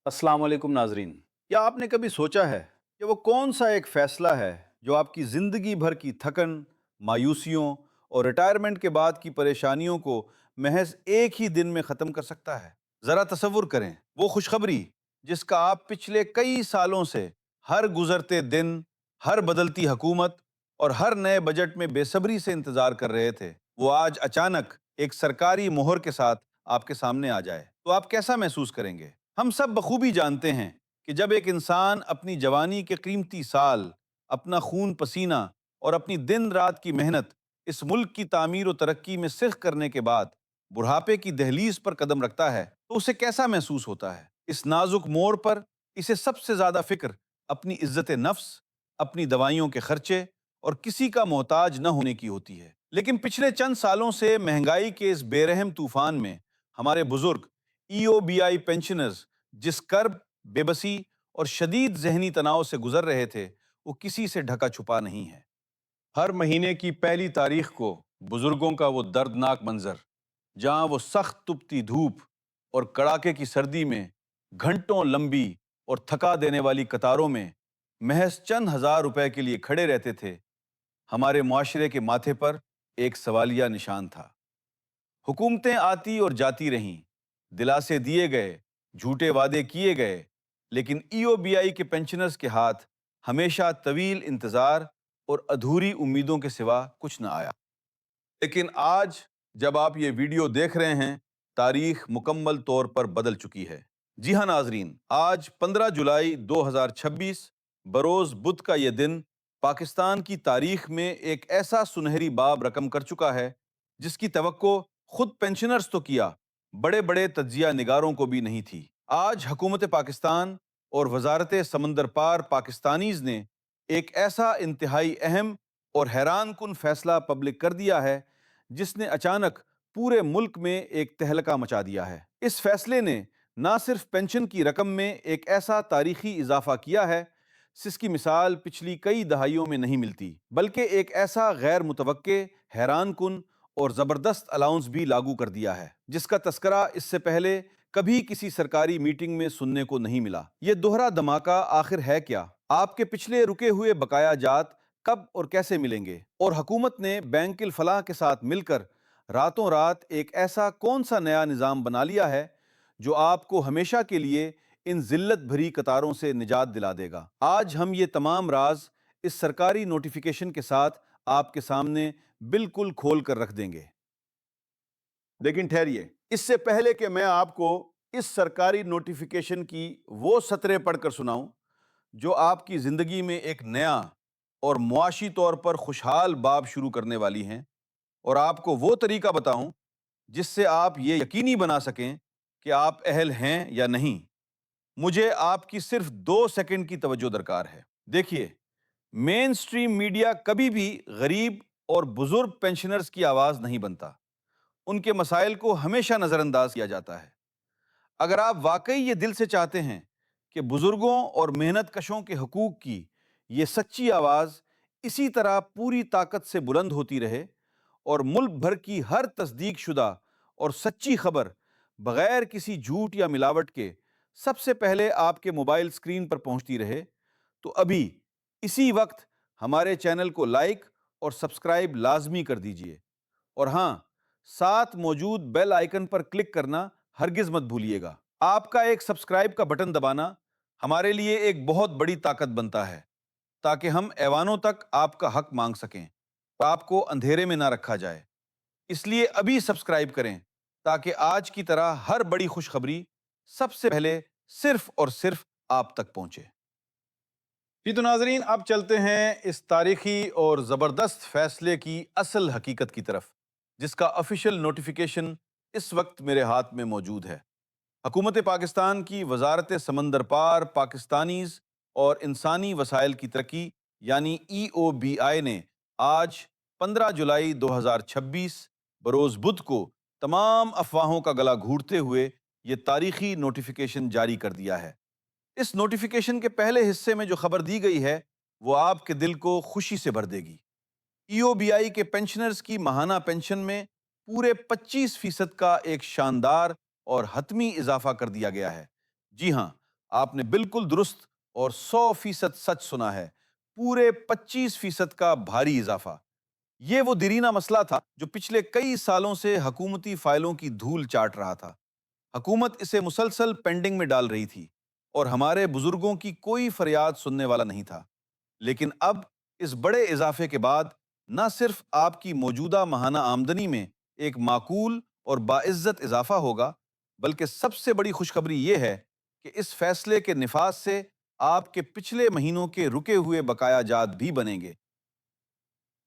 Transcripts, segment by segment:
अस्सलाम वालेकुम नाजरीन। क्या आपने कभी सोचा है कि वो कौन सा एक फैसला है जो आपकी ज़िंदगी भर की थकन, मायूसियों और रिटायरमेंट के बाद की परेशानियों को महज एक ही दिन में ख़त्म कर सकता है? ज़रा तसव्वुर करें वो खुशखबरी जिसका आप पिछले कई सालों से हर गुज़रते दिन, हर बदलती हुकूमत और हर नए बजट में बेसब्री से इंतज़ार कर रहे थे, वो आज अचानक एक सरकारी मोहर के साथ आपके सामने आ जाए, तो आप कैसा महसूस करेंगे? हम सब बखूबी जानते हैं कि जब एक इंसान अपनी जवानी के कीमती साल, अपना खून पसीना और अपनी दिन रात की मेहनत इस मुल्क की तामीर और तरक्की में सिर्फ करने के बाद बुढ़ापे की दहलीज पर कदम रखता है, तो उसे कैसा महसूस होता है? इस नाजुक मोड़ पर इसे सबसे ज्यादा फिक्र अपनी इज्जत नफ्स, अपनी दवाइयों के खर्चे और किसी का मोहताज न होने की होती है। लेकिन पिछले चंद सालों से महंगाई के इस बेरहम तूफान में हमारे बुजुर्ग ईओबीआई पेंशनर्स जिस कर्ब, बेबसी और शदीद जहनी तनाव से गुजर रहे थे, वो किसी से ढका छुपा नहीं है। हर महीने की पहली तारीख को बुजुर्गों का वो दर्दनाक मंजर, जहां वो सख्त तुपती धूप और कड़ाके की सर्दी में घंटों लंबी और थका देने वाली कतारों में महज चंद हजार रुपए के लिए खड़े रहते थे, हमारे मुआशरे के माथे पर एक सवालिया निशान था। हुकूमतें आती और जाती रहीं, दिलासे दिए गए, झूठे वादे किए गए, लेकिन ईओबीआई के पेंशनर्स के हाथ हमेशा तवील इंतजार और अधूरी उम्मीदों के सिवा कुछ न आया। लेकिन आज जब आप ये वीडियो देख रहे हैं, तारीख मुकम्मल तौर पर बदल चुकी है। जी हाँ नाजरीन, आज 15 जुलाई 2026 बरोज बुध का ये दिन पाकिस्तान की तारीख में एक ऐसा सुनहरी बाब रकम कर चुका है जिसकी तवक्को खुद पेंशनर्स तो किया, बड़े बड़े तज्जिया निगारों को भी नहीं थी। आज हुकूमत पाकिस्तान और वजारत समंदर पार पाकिस्तानीज ने एक ऐसा इंतहाई अहम और हैरान कुन फैसला पब्लिक कर दिया है जिसने अचानक पूरे मुल्क में एक तहलका मचा दिया है। इस फैसले ने ना सिर्फ पेंशन की रकम में एक ऐसा तारीखी इजाफा किया है जिसकी मिसाल पिछली कई दहाइयों में नहीं मिलती, बल्कि एक ऐसा गैर मुतवक्के, हैरान कुन और ज़बरदस्त अलाउंस भी लागू कर दिया है जिसका तस्करा इससे पहले कभी किसी सरकारी मीटिंग में सुनने को नहीं मिला। ये दोहरा धमाका आखिर है क्या? आपके पिछले रुके हुए बकाया जात कब और कैसे मिलेंगे? और हुकूमत ने बैंकिल फलाह के साथ मिलकर रातों रात एक ऐसा कौन सा नया निज़ाम बना लिया है जो आपको हमेशा के लिए इन जिल्लत भरी कतारों से निजात दिला देगा? आज हम ये तमाम राज इस सरकारी नोटिफिकेशन के साथ आपके सामने बिल्कुल खोल कर रख देंगे। लेकिन ठहरिए, इससे पहले कि मैं आपको इस सरकारी नोटिफिकेशन की वो सतरें पढ़कर सुनाऊं जो आपकी जिंदगी में एक नया और मुआशी तौर पर खुशहाल बाब शुरू करने वाली हैं, और आपको वो तरीका बताऊं जिससे आप ये यकीनी बना सकें कि आप अहल हैं या नहीं, मुझे आपकी सिर्फ 2 सेकंड की तवज्जो दरकार है। देखिए, मेन स्ट्रीम मीडिया कभी भी गरीब और बुजुर्ग पेंशनर्स की आवाज नहीं बनता। उनके मसाइल को हमेशा नजरअंदाज किया जाता है। अगर आप वाकई ये दिल से चाहते हैं कि बुजुर्गों और मेहनत कशों के हकूक की ये सच्ची आवाज इसी तरह पूरी ताकत से बुलंद होती रहे और मुल्क भर की हर तस्दीक शुदा और सच्ची खबर बगैर किसी झूठ या मिलावट के सबसे पहले आपके मोबाइल स्क्रीन पर पहुंचती रहे, तो अभी इसी वक्त हमारे चैनल को लाइक और सब्सक्राइब लाजमी कर दीजिए। और हां, साथ मौजूद बेल आइकन पर क्लिक करना हरगिज मत भूलिएगा। आपका एक सब्सक्राइब का बटन दबाना हमारे लिए एक बहुत बड़ी ताकत बनता है, ताकि हम ऐवानों तक आपका हक मांग सकें और आपको अंधेरे में ना रखा जाए। इसलिए अभी सब्सक्राइब करें ताकि आज की तरह हर बड़ी खुशखबरी सबसे पहले सिर्फ और सिर्फ आप तक पहुंचे। जी तो नाजरीन, अब चलते हैं इस तारीखी और ज़बरदस्त फैसले की असल हकीकत की तरफ, जिसका ऑफिशियल नोटिफिकेशन इस वक्त मेरे हाथ में मौजूद है। हुकूमत पाकिस्तान की वजारत समंदर पार पाकिस्तानीज़ और इंसानी वसाइल की तरक्की यानी EOBI ने आज 15 जुलाई 2026 बरोज़ बुध को तमाम अफवाहों का गला घूंटते हुए ये तारीखी नोटिफिकेशन जारी कर दिया है। इस नोटिफिकेशन के पहले हिस्से में जो खबर दी गई है वो आपके दिल को खुशी से भर देगी। ईओबीआई के पेंशनर्स की माहाना पेंशन में पूरे 25% का एक शानदार और हतमी इजाफा कर दिया गया है। जी हां, آپ نے بالکل درست اور 100% سچ سنا ہے، پورے 25% کا بھاری اضافہ۔ یہ وہ دیرینہ مسئلہ تھا جو پچھلے کئی سالوں سے حکومتی فائلوں کی دھول چاٹ رہا تھا۔ حکومت اسے مسلسل پینڈنگ میں ڈال رہی تھی اور ہمارے بزرگوں کی کوئی فریاد سننے والا نہیں تھا۔ لیکن اب اس بڑے اضافے کے بعد نہ صرف آپ کی موجودہ ماہانہ آمدنی میں ایک معقول اور باعزت اضافہ ہوگا، بلکہ سب سے بڑی خوشخبری یہ ہے کہ اس فیصلے کے نفاذ سے آپ کے پچھلے مہینوں کے رکے ہوئے بقایا جات بھی بنیں گے۔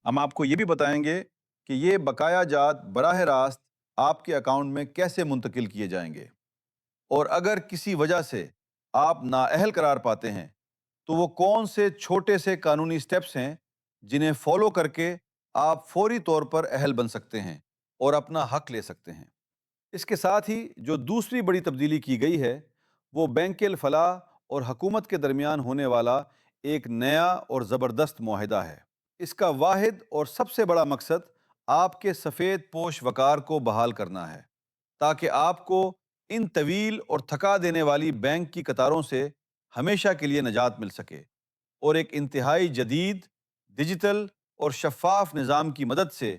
ہم آپ کو یہ بھی بتائیں گے کہ یہ بقایا جات براہ راست آپ کے اکاؤنٹ میں کیسے منتقل کیے جائیں گے، اور اگر کسی وجہ سے آپ نااہل قرار پاتے ہیں تو وہ کون سے چھوٹے سے قانونی سٹیپس ہیں جنہیں فالو کر کے آپ فوری طور پر اہل بن سکتے ہیں اور اپنا حق لے سکتے ہیں۔ اس کے ساتھ ہی جو دوسری بڑی تبدیلی کی گئی ہے وہ بینک الفلاح اور حکومت کے درمیان ہونے والا ایک نیا اور زبردست معاہدہ ہے۔ اس کا واحد اور سب سے بڑا مقصد آپ کے سفید پوش وقار کو بحال کرنا ہے، تاکہ آپ کو ان طویل اور تھکا دینے والی بینک کی قطاروں سے ہمیشہ کے لیے نجات مل سکے، اور ایک انتہائی جدید، ڈیجیٹل اور شفاف نظام کی مدد سے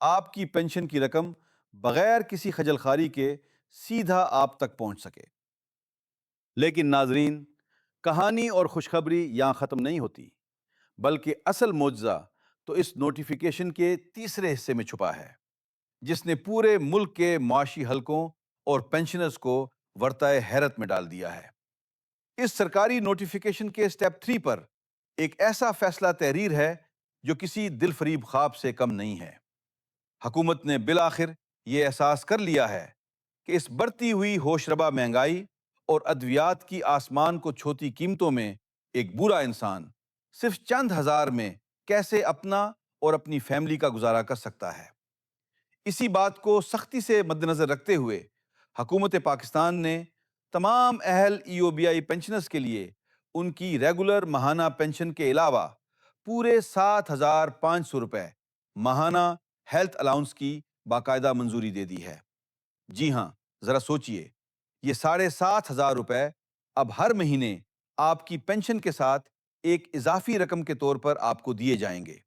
آپ کی پنشن کی رقم بغیر کسی خجل خواری کے سیدھا آپ تک پہنچ سکے۔ لیکن ناظرین، کہانی اور خوشخبری یہاں ختم نہیں ہوتی، بلکہ اصل معجزہ تو اس نوٹیفیکیشن کے تیسرے حصے میں چھپا ہے، جس نے پورے ملک کے معاشی حلقوں اور پینشنرز کو ورطۂ حیرت میں ڈال دیا ہے۔ اس سرکاری نوٹیفیکیشن کے سٹیپ 3 پر ایک ایسا فیصلہ تحریر ہے جو کسی دل فریب خواب سے کم نہیں ہے۔ حکومت نے بالآخر یہ احساس کر لیا ہے کہ اس بڑھتی ہوئی ہوش ربا مہنگائی اور ادویات کی آسمان کو چھوتی قیمتوں میں ایک برا انسان صرف چند ہزار میں کیسے اپنا اور اپنی فیملی کا گزارا کر سکتا ہے۔ اسی بات کو سختی سے مد نظر رکھتے ہوئے حکومت پاکستان نے تمام اہل ای او بی آئی پینشنرز کے لیے ان کی ریگولر ماہانہ پینشن کے علاوہ پورے 7,500 روپے ماہانہ ہیلتھ الاؤنس کی باقاعدہ منظوری دے دی ہے۔ جی ہاں، ذرا سوچئے، یہ 7,500 روپے اب ہر مہینے آپ کی پینشن کے ساتھ ایک اضافی رقم کے طور پر آپ کو دیے جائیں گے،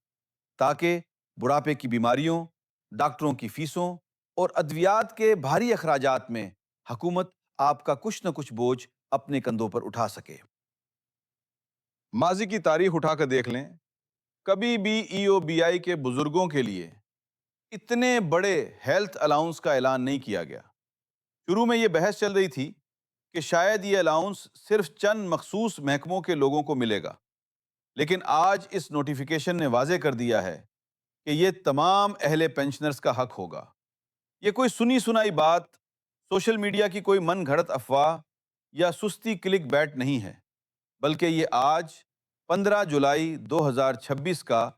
تاکہ بڑھاپے کی بیماریوں، ڈاکٹروں کی فیسوں اور ادویات کے بھاری اخراجات میں حکومت آپ کا کچھ نہ کچھ بوجھ اپنے کندھوں پر اٹھا سکے۔ ماضی کی تاریخ اٹھا کر دیکھ لیں، کبھی بھی ای او بی آئی کے بزرگوں کے لیے اتنے بڑے ہیلتھ الاؤنس کا اعلان نہیں کیا گیا۔ شروع میں یہ بحث چل رہی تھی کہ شاید یہ الاؤنس صرف چند مخصوص محکموں کے لوگوں کو ملے گا، لیکن آج اس نوٹیفیکیشن نے واضح کر دیا ہے کہ یہ تمام اہل پینشنرز کا حق ہوگا۔ یہ کوئی سنی سنائی بات، سوشل میڈیا کی کوئی من گھڑت افواہ یا سستی کلک بیٹ نہیں ہے، بلکہ یہ آج 15 جولائی 2026 کا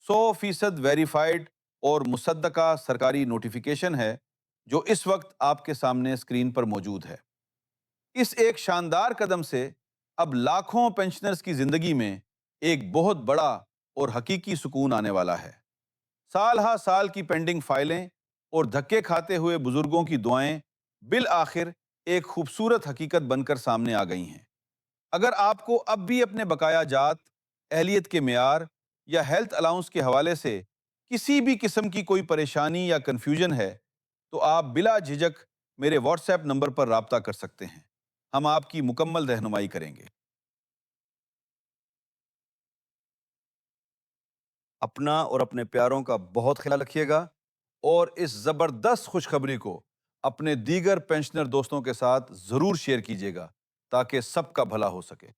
100% ویریفائڈ اور مصدقہ سرکاری نوٹیفیکیشن ہے جو اس وقت آپ کے سامنے اسکرین پر موجود ہے۔ اس ایک شاندار قدم سے اب لاکھوں پینشنرز کی زندگی میں ایک بہت بڑا اور حقیقی سکون آنے والا ہے۔ سال ہا سال کی پینڈنگ فائلیں اور دھکے کھاتے ہوئے بزرگوں کی دعائیں بالآخر ایک خوبصورت حقیقت بن کر سامنے آ گئی ہیں۔ اگر آپ کو اب بھی اپنے بقایا جات، اہلیت کے معیار یا ہیلتھ الاؤنس کے حوالے سے کسی بھی قسم کی کوئی پریشانی یا کنفیوژن ہے تو آپ بلا جھجک میرے واٹس ایپ نمبر پر رابطہ کر سکتے ہیں۔ ہم آپ کی مکمل رہنمائی کریں گے۔ اپنا اور اپنے پیاروں کا بہت خیال رکھیے گا، اور اس زبردست خوشخبری کو اپنے دیگر پینشنر دوستوں کے ساتھ ضرور شیئر کیجیے گا تاکہ سب کا بھلا ہو سکے۔